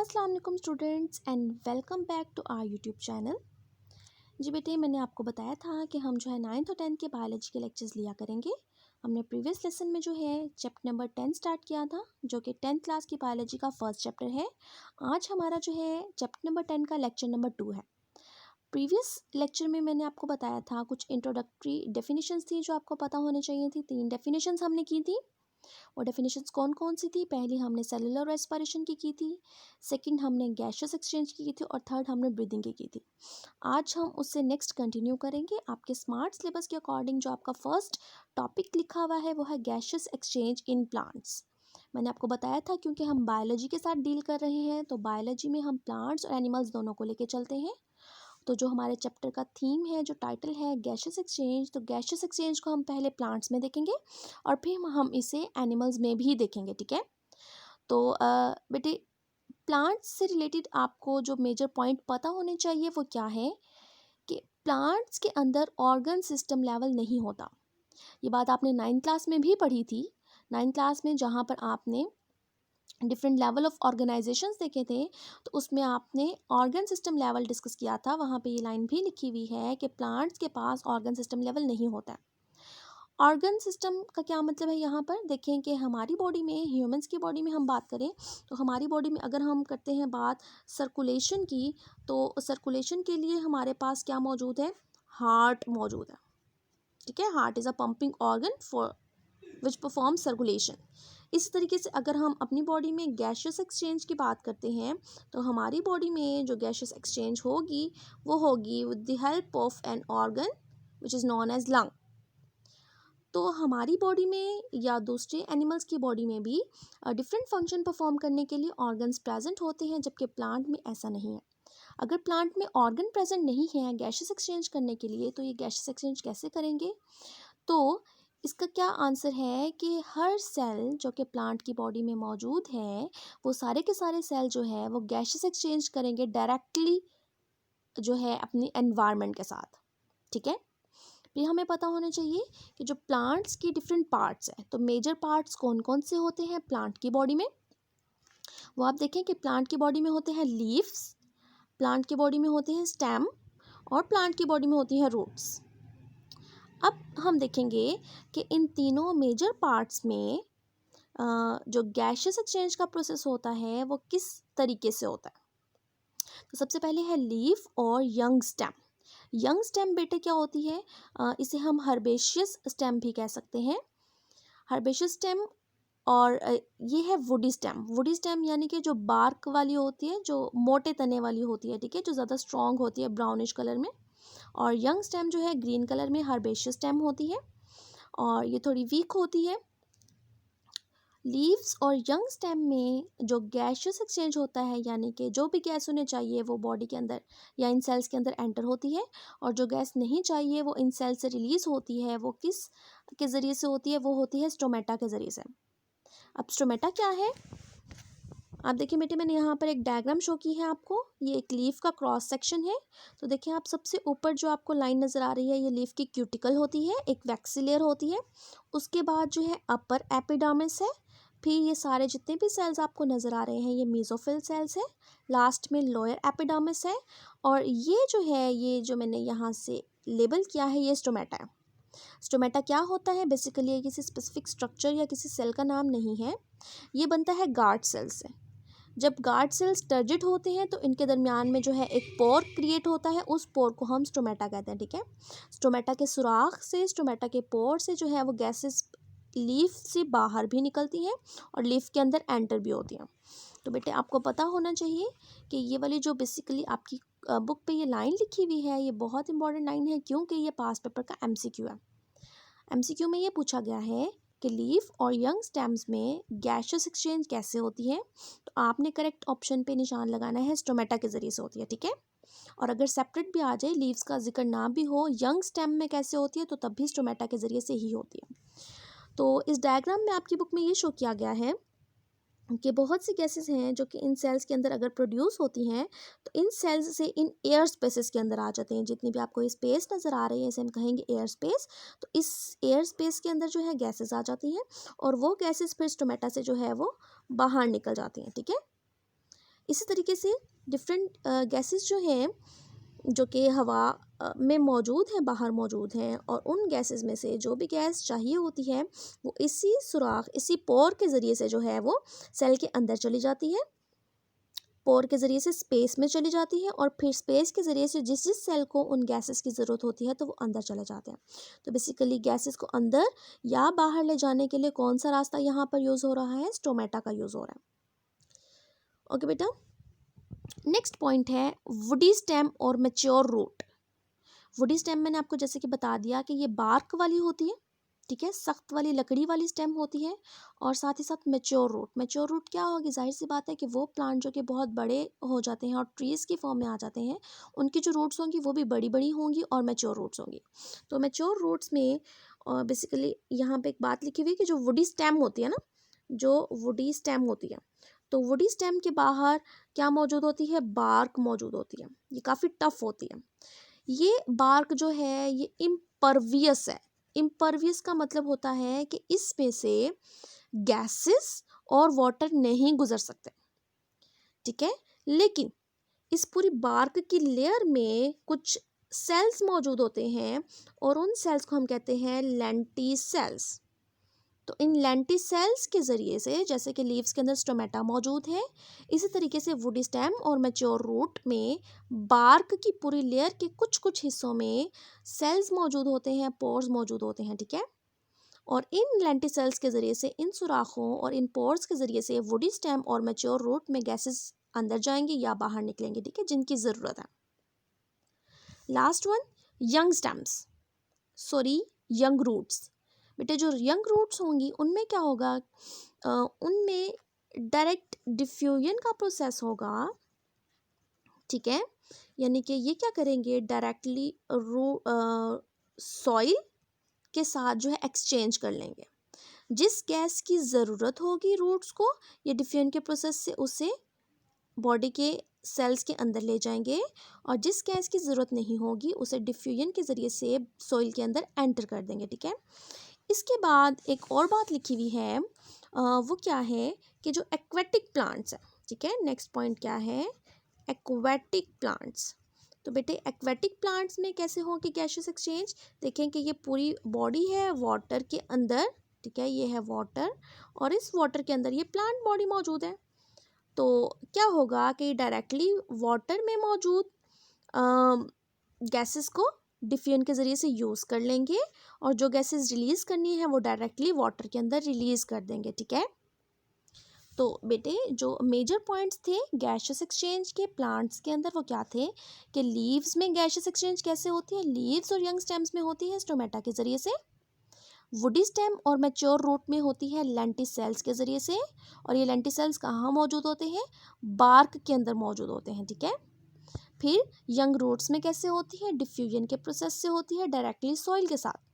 अस्सलाम वालेकुम students and welcome back to our YouTube channel. जी बेटे, मैंने आपको बताया था कि हम जो है 9th और 10th के बायोलॉजी के लेक्चर्स लिया करेंगे। हमने प्रीवियस लेसन में जो है चैप्टर नंबर 10 स्टार्ट किया था, जो कि 10th क्लास की बायोलॉजी का फर्स्ट चैप्टर है। आज हमारा जो है चैप्टर नंबर 10 का लेक्चर नंबर 2 है। प्रीवियस लेक्चर में मैंने आपको बताया था कुछ इंट्रोडक्टरी डेफिनेशंस थी जो आपको पता होने चाहिए थी। 3 डेफिनेशंस हमने की थी। वो डेफिनेशंस कौन कौन सी थी? पहली हमने सेलुलर रेस्पिरेशन की थी, सेकंड हमने गैसियस एक्सचेंज की थी और थर्ड हमने ब्रीदिंग की थी। आज हम उससे नेक्स्ट कंटिन्यू करेंगे। आपके स्मार्ट सिलेबस के अकॉर्डिंग जो आपका फर्स्ट टॉपिक लिखा हुआ है वो है गैसियस एक्सचेंज इन प्लांट्स। मैंने आपको बताया था क्योंकि हम बायोलॉजी के साथ डील कर रहे हैं तो बायोलॉजी में हम प्लांट्स और एनिमल्स दोनों को लेके चलते हैं। तो जो हमारे चैप्टर का थीम है, जो टाइटल है गैसियस एक्सचेंज, तो गैसियस एक्सचेंज को हम पहले प्लांट्स में देखेंगे और फिर हम इसे एनिमल्स में भी देखेंगे। ठीक है, तो बेटे प्लांट्स से रिलेटेड आपको जो मेजर पॉइंट पता होने चाहिए वो क्या है कि प्लांट्स के अंदर ऑर्गन सिस्टम लेवल नहीं होता। ये बात आपने 9th क्लास में भी पढ़ी थी। 9th क्लास में जहाँ पर आपने डिफरेंट लेवल ऑफ ऑर्गेनाइजेशंस देखे थे तो उसमें आपने ऑर्गन सिस्टम लेवल डिस्कस किया था। वहाँ पे ये लाइन भी लिखी हुई है कि प्लांट्स के पास ऑर्गन सिस्टम लेवल नहीं होता है। ऑर्गन सिस्टम का क्या मतलब है? यहाँ पर देखें कि हमारी बॉडी में, ह्यूमंस की बॉडी में हम बात करें तो हमारी बॉडी में अगर हम करते हैं बात सर्कुलेशन की, तो सर्कुलेशन के लिए हमारे पास क्या मौजूद है? हार्ट मौजूद है। ठीक है, heart is a pumping organ for which perform circulation. इस तरीके से अगर हम अपनी बॉडी में गैसियस एक्सचेंज की बात करते हैं तो हमारी बॉडी में जो गैसियस एक्सचेंज होगी वो होगी with the help of an organ which is known as lung. तो हमारी बॉडी में या दूसरे एनिमल्स की बॉडी में भी डिफरेंट फंक्शन परफॉर्म करने के लिए ऑर्गन्स प्रेजेंट होते हैं, जबकि प्लांट में ऐसा नहीं है। अगर प्लांट में ऑर्गन प्रेजेंट नहीं है गैसियस एक्सचेंज करने के लिए तो ये गैसियस एक्सचेंज कैसे करेंगे? तो इसका क्या आंसर है कि हर सेल जो कि प्लांट की बॉडी में मौजूद है वो सारे के सारे सेल जो है वो गैसियस एक्सचेंज करेंगे डायरेक्टली जो है अपनी एनवायरनमेंट के साथ। ठीक है, फिर हमें पता होना चाहिए कि जो प्लांट्स की डिफरेंट पार्ट्स हैं, तो मेजर पार्ट्स कौन कौन से होते हैं प्लांट की बॉडी में? वो आप देखें कि प्लांट की बॉडी में होते हैं लीव्स, प्लांट की बॉडी में होते हैं स्टेम और प्लांट की बॉडी में होती हैं रूट्स। अब हम देखेंगे कि इन तीनों मेजर पार्ट्स में जो गैसियस एक्सचेंज का प्रोसेस होता है वो किस तरीके से होता है। तो सबसे पहले है लीफ और यंग स्टेम। यंग स्टेम बेटे क्या होती है? इसे हम हर्बेशियस स्टेम भी कह सकते हैं। हर्बेशियस स्टेम और ये है वुडी स्टेम। वुडी स्टेम यानी कि जो बार्क वाली होती है, जो मोटे तने वाली होती है, ठीक है, जो ज़्यादा स्ट्रॉन्ग होती है ब्राउनिश कलर में। और यंग स्टेम जो है ग्रीन कलर में हर्बेशियस स्टेम होती है और ये थोड़ी वीक होती है। लीव्स और यंग स्टेम में जो गैसियस एक्सचेंज होता है, यानी कि जो भी गैस उन्हें चाहिए वो बॉडी के अंदर या इन सेल्स के अंदर एंटर होती है और जो गैस नहीं चाहिए वो इन सेल्स से रिलीज होती है। वो किस के ज़रिए से होती है? वो होती है स्टोमेटा के ज़रिए से। अब स्टोमेटा क्या है? आप देखिए बेटे, मैंने यहाँ पर एक डायग्राम शो की है आपको। ये एक लीफ का क्रॉस सेक्शन है। तो देखिए आप, सबसे ऊपर जो आपको लाइन नज़र आ रही है ये लीफ की क्यूटिकल होती है, एक वैक्सी लेयर होती है। उसके बाद जो है अपर एपिडर्मिस है। फिर ये सारे जितने भी सेल्स आपको नज़र आ रहे हैं ये मेसोफिल सेल्स है। लास्ट में लोअर एपिडर्मिस है और ये जो है, ये जो मैंने यहाँ से लेबल किया है ये स्टोमेटा है। स्टोमेटा क्या होता है? बेसिकली ये किसी स्पेसिफिक स्ट्रक्चर या किसी सेल का नाम नहीं है। ये बनता है गार्ड सेल से। जब गार्ड सेल्स टर्जिट होते हैं तो इनके दरमियान में जो है एक पोर क्रिएट होता है, उस पोर को हम स्टोमेटा कहते हैं। ठीक है, स्टोमेटा के सुराख से, स्टोमेटा के पोर से जो है वो गैसेस लीफ से बाहर भी निकलती हैं और लीफ के अंदर एंटर भी होती हैं। तो बेटे आपको पता होना चाहिए कि ये वाली जो बेसिकली आपकी बुक पे ये लाइन लिखी हुई है ये बहुत इंपॉर्टेंट लाइन है, क्योंकि ये पास पेपर का एमसीक्यू है। एमसीक्यू में ये पूछा गया है कि लीफ और यंग स्टेम्स में गैसियस एक्सचेंज कैसे होती है, तो आपने करेक्ट ऑप्शन पे निशान लगाना है, स्टोमेटा के ज़रिए से होती है। ठीक है, और अगर सेपरेट भी आ जाए, लीव्स का जिक्र ना भी हो, यंग स्टेम में कैसे होती है, तो तब भी स्टोमेटा के ज़रिए से ही होती है। तो इस डायग्राम में आपकी बुक में ये शो किया गया है कि बहुत सी गैसेस हैं जो कि इन सेल्स के अंदर अगर प्रोड्यूस होती हैं तो इन सेल्स से इन एयर स्पेसेस के अंदर आ जाते हैं। जितनी भी आपको स्पेस नज़र आ रही है इसे हम कहेंगे एयर स्पेस। तो इस एयर स्पेस के अंदर जो है गैसेस आ जाती हैं और वो गैसेस फिर स्टोमेटा से जो है वो बाहर निकल जाती हैं। ठीक है, इसी तरीके से डिफरेंट गैसेस जो हैं जो कि हवा में मौजूद हैं, बाहर मौजूद हैं, और उन गैसेस में से जो भी गैस चाहिए होती है वो इसी सुराख, इसी पोर के ज़रिए से जो है वो सेल के अंदर चली जाती है, पोर के ज़रिए से स्पेस में चली जाती है, और फिर स्पेस के ज़रिए से जिस जिस सेल को उन गैसेस की ज़रूरत होती है तो वो अंदर चले जाते हैं। तो बेसिकली गैसेस को अंदर या बाहर ले जाने के लिए कौन सा रास्ता यहाँ पर यूज़ हो रहा है? स्टोमेटा का यूज़ हो रहा है। ओके बेटा, नेक्स्ट पॉइंट है वुडी स्टेम और मैच्योर रूट। वुडी स्टेम मैंने आपको जैसे कि बता दिया कि ये बार्क वाली होती है, ठीक है, सख्त वाली लकड़ी वाली स्टेम होती है, और साथ ही साथ मैच्योर रूट। मैच्योर रूट क्या होगी? जाहिर सी बात है कि वो प्लांट जो कि बहुत बड़े हो जाते हैं और ट्रीज़ की फॉर्म में आ जाते हैं, उनकी जो रूट्स होंगी वो भी बड़ी बड़ी होंगी और मैच्योर रूट्स होंगी। तो मैच्योर रूट्स में बेसिकली यहाँ पे एक बात लिखी हुई है कि जो वुडी स्टेम होती है ना, जो वुडी स्टेम होती है, तो वुडी स्टेम के बाहर क्या मौजूद होती है? बार्क मौजूद होती है। ये काफ़ी टफ होती है। ये बार्क जो है ये इम्परवियस है। इम्परवियस का मतलब होता है कि इसमें से गैसेस और वाटर नहीं गुजर सकते, ठीक है। लेकिन इस पूरी बार्क की लेयर में कुछ सेल्स मौजूद होते हैं, और उन सेल्स को हम कहते हैं लेंटिसेल्स। तो इन लेंटिसेल्स के ज़रिए से, जैसे कि लीव्स के अंदर स्टोमेटा मौजूद है, इसी तरीके से वुडी स्टेम और मैच्योर रूट में बार्क की पूरी लेयर के कुछ कुछ हिस्सों में सेल्स मौजूद होते हैं, पोर्स मौजूद होते हैं, ठीक है। और इन लेंटिसेल्स के ज़रिए से, इन सुराखों और इन पोर्स के ज़रिए से वुडी स्टेम और मैच्योर रूट में गैसेस अंदर जाएंगे या बाहर निकलेंगे, ठीक है, जिनकी ज़रूरत है। Last one, young stems, sorry young roots. बेटे जो यंग रूट्स होंगी उनमें क्या होगा? उनमें डायरेक्ट डिफ्यूजन का प्रोसेस होगा, ठीक है। यानी कि ये क्या करेंगे? डायरेक्टली सॉइल के साथ जो है एक्सचेंज कर लेंगे। जिस गैस की ज़रूरत होगी रूट्स को, ये डिफ्यूजन के प्रोसेस से उसे बॉडी के सेल्स के अंदर ले जाएंगे, और जिस गैस की ज़रूरत नहीं होगी उसे डिफ्यूजन के ज़रिए से सॉइल के अंदर एंटर कर देंगे, ठीक है। इसके बाद एक और बात लिखी हुई है, वो क्या है कि जो एक्वेटिक प्लांट्स है, ठीक है, नेक्स्ट पॉइंट क्या है? Aquatic plants. तो बेटे एक्वेटिक प्लांट्स में कैसे होंगे गैसेस एक्सचेंज? देखें कि ये पूरी बॉडी है वाटर के अंदर, ठीक है, ये है वाटर, और इस वाटर के अंदर ये प्लांट बॉडी मौजूद है। तो क्या होगा कि डायरेक्टली वाटर में मौजूद गैसेस को डिफ्यूजन के ज़रिए से यूज़ कर लेंगे, और जो गैसेस रिलीज़ करनी है वो डायरेक्टली वाटर के अंदर रिलीज़ कर देंगे, ठीक है। तो बेटे जो मेजर पॉइंट्स थे गैसेस एक्सचेंज के प्लांट्स के अंदर वो क्या थे कि लीव्स में गैसेस एक्सचेंज कैसे होती है? लीव्स और यंग स्टेम्स में होती है स्टोमेटा के ज़रिए से। वुडी स्टेम और मैच्योर रूट में होती है लेंटिसेल्स के ज़रिए से, और ये लेंटिसेल्स कहाँ मौजूद होते हैं? बार्क के अंदर मौजूद होते हैं, ठीक है। फिर यंग रूट्स में कैसे होती है? डिफ्यूजन के प्रोसेस से होती है डायरेक्टली सॉइल के साथ।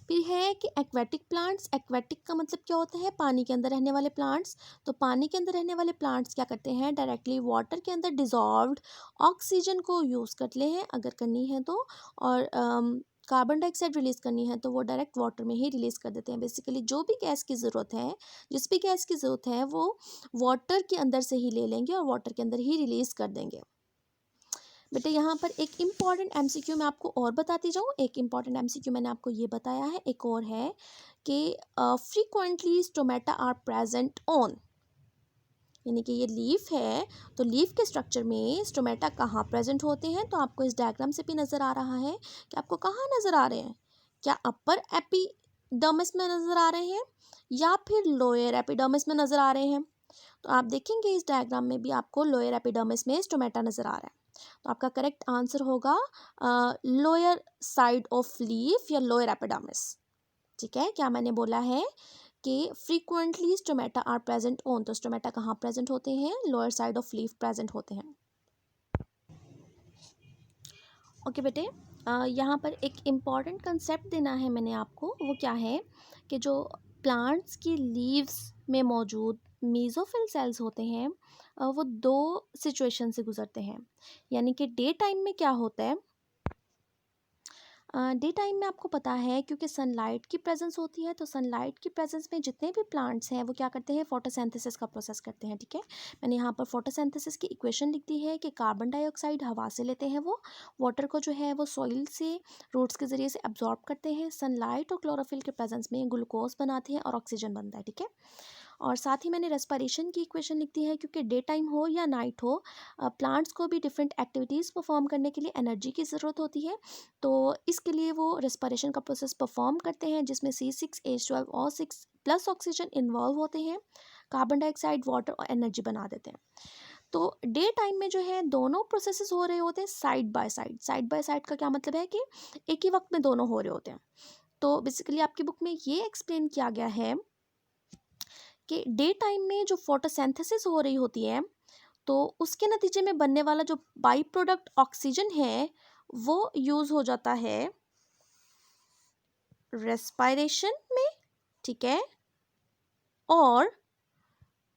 फिर है कि एक्वेटिक प्लांट्स, एक्वेटिक का मतलब क्या होता है? पानी के अंदर रहने वाले प्लांट्स। तो पानी के अंदर रहने वाले प्लांट्स क्या करते हैं? डायरेक्टली वाटर के अंदर डिजॉल्व्ड ऑक्सीजन को यूज़ करते हैं अगर करनी है तो, और कार्बन डाइऑक्साइड रिलीज़ करनी है तो वो डायरेक्ट वाटर में ही रिलीज़ कर देते हैं। बेसिकली जो भी गैस की ज़रूरत है, जिस भी गैस की ज़रूरत है वो वाटर के अंदर से ही ले लेंगे और वाटर के अंदर ही रिलीज़ कर देंगे। बेटे यहाँ पर एक इम्पॉर्टेंट एमसीक्यू मैं आपको और बताती जाऊँ। एक इम्पॉर्टेंट एमसीक्यू मैंने आपको ये बताया है, एक और है कि frequently stomata are present on, यानी कि ये लीफ है तो लीफ के स्ट्रक्चर में स्टोमेटा कहाँ प्रेजेंट होते हैं? तो आपको इस डायग्राम से भी नज़र आ रहा है कि आपको कहाँ नज़र आ रहे हैं, क्या अपर एपिडर्मिस में नज़र आ रहे हैं या फिर लोअर एपिडर्मिस में नज़र आ रहे हैं? तो आप देखेंगे इस डायग्राम में भी आपको लोअर एपिडर्मिस में स्टोमेटा नज़र आ रहा है। तो आपका करेक्ट आंसर होगा लोअर साइड ऑफ लीफ या लोअर एपिडर्मिस, ठीक है। क्या मैंने बोला है कि frequently stomata are present on, तो स्टोमेटा कहाँ प्रेजेंट होते हैं? Lower side of leaf present होते हैं। ओके बेटे, यहाँ पर एक इम्पॉर्टेंट कंसेप्ट देना है मैंने आपको, वो क्या है कि जो प्लांट्स की लीव्स में मौजूद मेसोफिल सेल्स होते हैं वो दो सिचुएशन से गुजरते हैं। यानी कि डे टाइम में क्या होता है, डे टाइम में आपको पता है क्योंकि सनलाइट की प्रेजेंस होती है, तो सनलाइट की प्रेजेंस में जितने भी प्लांट्स हैं वो क्या करते हैं, फोटोसिंथेसिस का प्रोसेस करते हैं। ठीक है, मैंने यहाँ पर फोटोसिंथेसिस की इक्वेशन लिख दी है कि कार्बन डाइऑक्साइड हवा से लेते हैं, वो वाटर को जो है वो सॉइल से रूट्स के ज़रिए से एब्जॉर्ब करते हैं, सनलाइट और क्लोरोफिल के प्रेजेंस में ग्लूकोज बनाते हैं और ऑक्सीजन बनता है। ठीक है, और साथ ही मैंने रेस्पिरेशन की इक्वेशन लिख दी है क्योंकि डे टाइम हो या नाइट हो, प्लांट्स को भी डिफरेंट एक्टिविटीज़ परफॉर्म करने के लिए एनर्जी की ज़रूरत होती है, तो इसके लिए वो रेस्पिरेशन का प्रोसेस परफॉर्म करते हैं जिसमें C6H12O6 प्लस ऑक्सीजन इन्वॉल्व होते हैं, कार्बन डाइऑक्साइड वाटर और एनर्जी बना देते हैं। तो डे टाइम में जो है दोनों प्रोसेसेस हो रहे होते हैं side by side. Side by side का क्या मतलब है कि एक ही वक्त में दोनों हो रहे होते हैं। तो बेसिकली आपकी बुक में ये एक्सप्लेन किया गया है कि डे टाइम में जो फोटोसिंथेसिस हो रही होती है तो उसके नतीजे में बनने वाला जो बाई प्रोडक्ट ऑक्सीजन है वो यूज हो जाता है रेस्पिरेशन में। ठीक है, और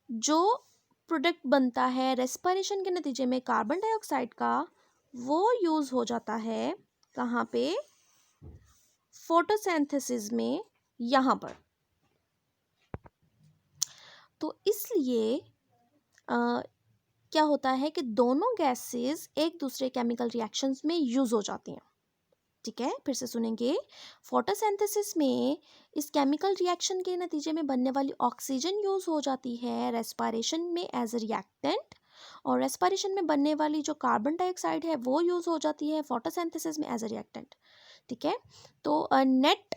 जो प्रोडक्ट बनता है रेस्पिरेशन के नतीजे में कार्बन डाइऑक्साइड का, वो यूज हो जाता है कहाँ पे, फोटोसिंथेसिस में, यहाँ पर। तो इसलिए क्या होता है कि दोनों गैसेस एक दूसरे केमिकल रिएक्शंस में यूज हो जाती हैं। ठीक है, फिर से सुनेंगे। फोटोसिंथेसिस में इस केमिकल रिएक्शन के नतीजे में बनने वाली ऑक्सीजन यूज हो जाती है रेस्पिरेशन में एज अ रिएक्टेंट, और रेस्पिरेशन में बनने वाली जो कार्बन डाइऑक्साइड है वो यूज हो जाती है फोटोसिंथेसिस में एज अ रिएक्टेंट। ठीक है, तो नेट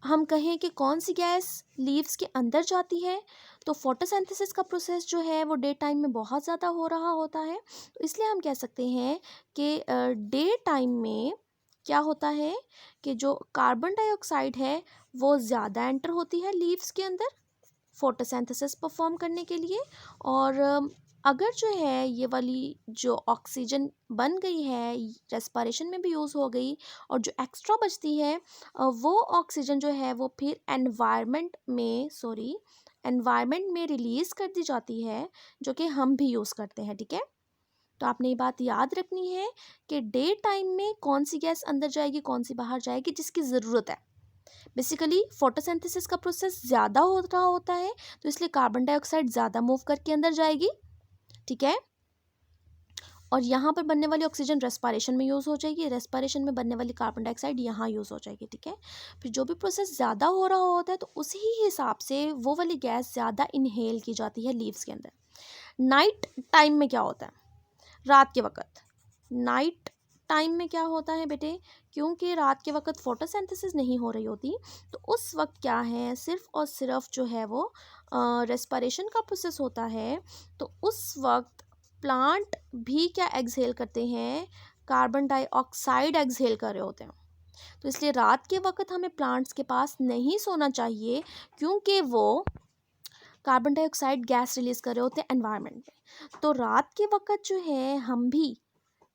हम कहें कि कौन सी गैस लीव्स के अंदर जाती है, तो फोटोसिंथेसिस का प्रोसेस जो है वो डे टाइम में बहुत ज़्यादा हो रहा होता है, तो इसलिए हम कह सकते हैं कि डे टाइम में क्या होता है कि जो कार्बन डाइऑक्साइड है वो ज़्यादा एंटर होती है लीव्स के अंदर फोटोसिंथेसिस परफॉर्म करने के लिए, और अगर जो है ये वाली जो ऑक्सीजन बन गई है रेस्पिरेशन में भी यूज़ हो गई, और जो एक्स्ट्रा बचती है वो ऑक्सीजन जो है वो फिर एनवायरनमेंट में रिलीज़ कर दी जाती है, जो कि हम भी यूज़ करते हैं। ठीक है, तो आपने ये बात याद रखनी है कि डे टाइम में कौन सी गैस अंदर जाएगी कौन सी बाहर जाएगी जिसकी ज़रूरत है। बेसिकली फोटोसिंथेसिस का प्रोसेस ज़्यादा हो रहा होता है, तो इसलिए कार्बन डाइऑक्साइड ज़्यादा मूव करके अंदर जाएगी। ठीक है, और यहाँ पर बनने वाली ऑक्सीजन रेस्पिरेशन में यूज़ हो जाएगी, रेस्पिरेशन में बनने वाली कार्बन डाइऑक्साइड यहाँ यूज़ हो जाएगी। ठीक है, फिर जो भी प्रोसेस ज़्यादा हो रहा होता है तो उसी हिसाब से वो वाली गैस ज़्यादा इनहेल की जाती है लीव्स के अंदर। नाइट टाइम में क्या होता है, रात के वक़्त, नाइट टाइम में क्या होता है बेटे, क्योंकि रात के वक़्त फोटोसिंथेसिस नहीं हो रही होती, तो उस वक्त क्या है सिर्फ और सिर्फ जो है वो रेस्पिरेशन का प्रोसेस होता है, तो उस वक्त प्लांट भी क्या एक्सहेल करते हैं, कार्बन डाइऑक्साइड एक्सहेल कर रहे होते हैं। तो इसलिए रात के वक्त हमें प्लांट्स के पास नहीं सोना चाहिए, क्योंकि वो कार्बन डाइऑक्साइड गैस रिलीज़ कर रहे होते हैं एनवायरनमेंट में। तो रात के वक्त जो है हम भी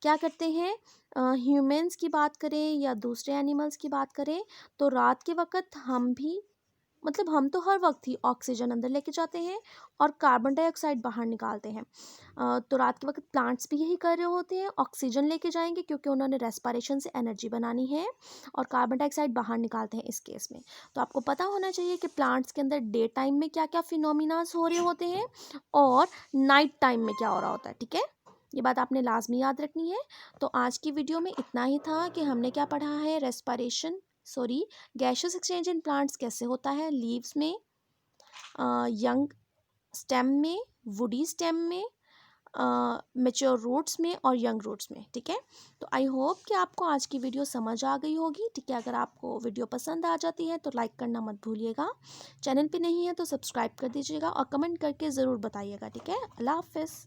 क्या करते हैं, ह्यूमंस की बात करें या दूसरे एनिमल्स की बात करें, तो रात के वक्त हम भी, मतलब हम तो हर वक्त ही ऑक्सीजन अंदर लेके जाते हैं और कार्बन डाइऑक्साइड बाहर निकालते हैं। तो रात के वक्त प्लांट्स भी यही कर रहे होते हैं, ऑक्सीजन लेके जाएंगे क्योंकि उन्होंने रेस्पिरेशन से एनर्जी बनानी है, और कार्बन डाइऑक्साइड बाहर निकालते हैं इस केस में। तो आपको पता होना चाहिए कि प्लांट्स के अंदर डे टाइम में क्या क्या फिनोमिनास हो रहे होते हैं और नाइट टाइम में क्या हो रहा होता है। ठीक है, ये बात आपने लाजमी याद रखनी है। तो आज की वीडियो में इतना ही था कि हमने क्या पढ़ा है, गैसियस एक्सचेंज इन प्लांट्स कैसे होता है, लीव्स में, यंग स्टेम में, वुडी स्टेम में, मेच्योर रूट्स में और यंग रूट्स में। ठीक है, तो आई होप कि आपको आज की वीडियो समझ आ गई होगी। ठीक है, अगर आपको वीडियो पसंद आ जाती है तो लाइक करना मत भूलिएगा, चैनल पे नहीं है तो सब्सक्राइब कर दीजिएगा और कमेंट करके ज़रूर बताइएगा। ठीक है, अल्लाह हाफिज़।